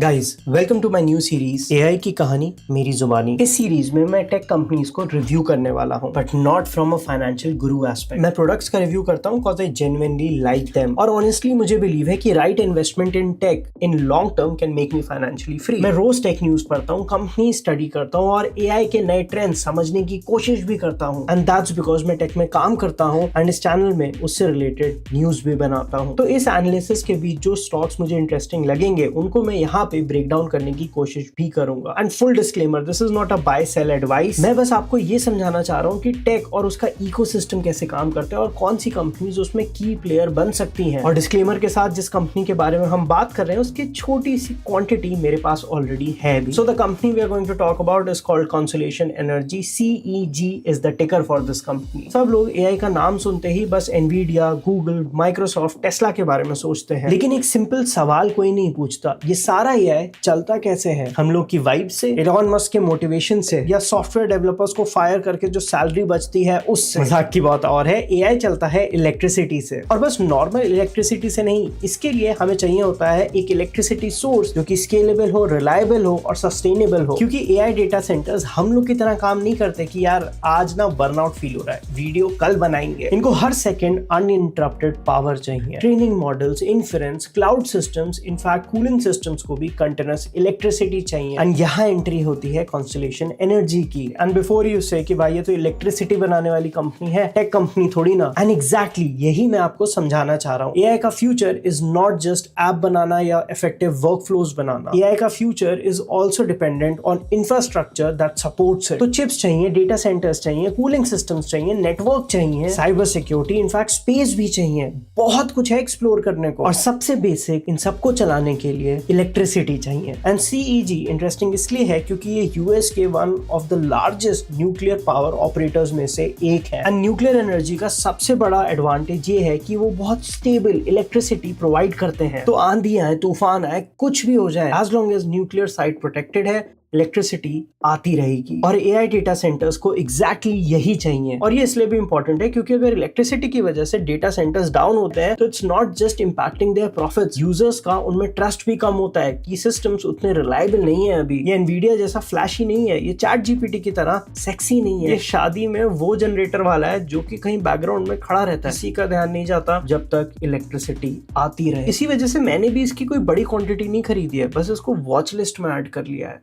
Guys welcome to my new series AI की कहानी मेरी जुबानी। इस सीरीज में मैं टेक कंपनीज को रिव्यू करने वाला हूं, but not from a financial guru aspect. मैं प्रोडक्ट्स का रिव्यू करता हूं because I genuinely like them और ऑनेस्टली मुझे बिलीव है कि right investment in tech in long term can make me financially free. मैं रोज टेक न्यूज पढ़ता हूं, कंपनी स्टडी करता हूं और एआई के नए ट्रेंड समझने की कोशिश भी करता हूं। एंड दैट्स बिकॉज मैं टेक में काम करता हूं एंड इस चैनल में उससे रिलेटेड न्यूज भी बनाता हूं। तो इस एनालिसिस के बीच जो स्टॉक्स मुझे इंटरेस्टिंग लगेंगे उनको मैं यहाँ पे ब्रेक डाउन करने की कोशिश भी करूंगा। And full disclaimer, this is not a buy sell advice. मैं बस आपको ये समझाना चाह रहा हूँ कि टेक और उसका इकोसिस्टम कैसे काम करते हैं और कौन सी कंपनीज उसमें की प्लेयर बन सकती हैं। और डिस्क्लेमर के साथ जिस कंपनी के बारे में हम बात कर रहे हैं उसकी छोटी सी क्वांटिटी मेरे पास ऑलरेडी है भी। So the company we are going to talk about is called consolation energy. CEG is the ticker for this company. सब लोग एआई का नाम सुनते ही बस एनवीडिया, गूगल, माइक्रोसॉफ्ट, टेस्ला के बारे में सोचते हैं, लेकिन एक सिंपल सवाल कोई नहीं पूछता, ये सारा एआई चलता कैसे है? हम लोग की वाइब से, एलॉन मस्क के मोटिवेशन से, या सॉफ्टवेयर डेवलपर्स को फायर करके जो सैलरी बचती है उससे? मजाक की बात और है, एआई चलता है इलेक्ट्रिसिटी से। और बस नॉर्मल इलेक्ट्रिसिटी से नहीं, इसके लिए हमें चाहिए होता है एक इलेक्ट्रिसिटी सोर्स जो कि स्केलेबल हो, रिलायबल हो और सस्टेनेबल हो। क्योंकि एआई डेटा सेंटर्स हम लोग की तरह काम नहीं करते कि यार आज ना बर्नआउट फील हो रहा है, वीडियो कल बनाएंगे। इनको हर सेकंड अनइंटरप्टेड पावर चाहिए। Training models, inference, cloud systems, in fact cooling systems को भी कंटिन्यूअस इलेक्ट्रिसिटी चाहिए। एंड यहाँ एंट्री होती है कॉन्स्टेलेशन एनर्जी की। एंड बिफोर यू से कि भाई ये तो इलेक्ट्रिसिटी बनाने वाली कंपनी है, टेक कंपनी थोड़ी ना। एंड एग्जैक्टली यही मैं आपको समझाना चाह रहा हूँ। एआई का future is not just app बनाना या इफेक्टिव वर्कफ्लोज बनाना। एआई का future is also dependent on infrastructure that supports it. तो चिप्स चाहिए, डेटा सेंटर्स चाहिए, कूलिंग सिस्टम्स चाहिए, नेटवर्क चाहिए, साइबर सिक्योरिटी, इनफैक्ट स्पेस भी चाहिए। बहुत कुछ है एक्सप्लोर करने को। और सबसे बेसिक इन सबको चलाने के लिए इलेक्ट्रिसिटी चाहिए। एंड CEG इंटरेस्टिंग इसलिए है क्योंकि ये यूएस के one of the largest nuclear power operators में से एक है। एंड न्यूक्लियर एनर्जी का सबसे बड़ा एडवांटेज ये है कि वो बहुत स्टेबल इलेक्ट्रिसिटी प्रोवाइड करते हैं। तो आंधी आए, तूफान आए, कुछ भी हो जाए, as long as nuclear site protected है, इलेक्ट्रिसिटी आती रहेगी। और एआई डेटा सेंटर्स को एग्जैक्टली यही चाहिए। और ये इसलिए भी इंपॉर्टेंट है क्योंकि अगर इलेक्ट्रिसिटी की वजह से डेटा सेंटर्स डाउन होते हैं तो it's not just impacting their profits, users का उनमें ट्रस्ट भी कम होता है कि सिस्टम्स उतने रिलायबल नहीं है। अभी ये एनवीडिया जैसा फ्लैशी नहीं है, ये चैट जीपीटी की तरह सेक्सी नहीं है। ये शादी में वो जनरेटर वाला है जो कि कहीं बैकग्राउंड में खड़ा रहता है, किसी का ध्यान नहीं जाता जब तक इलेक्ट्रिसिटी आती रहे। इसी वजह से मैंने भी इसकी कोई बड़ी क्वांटिटी नहीं खरीदी है, बस इसको वॉच लिस्ट में ऐड कर लिया है।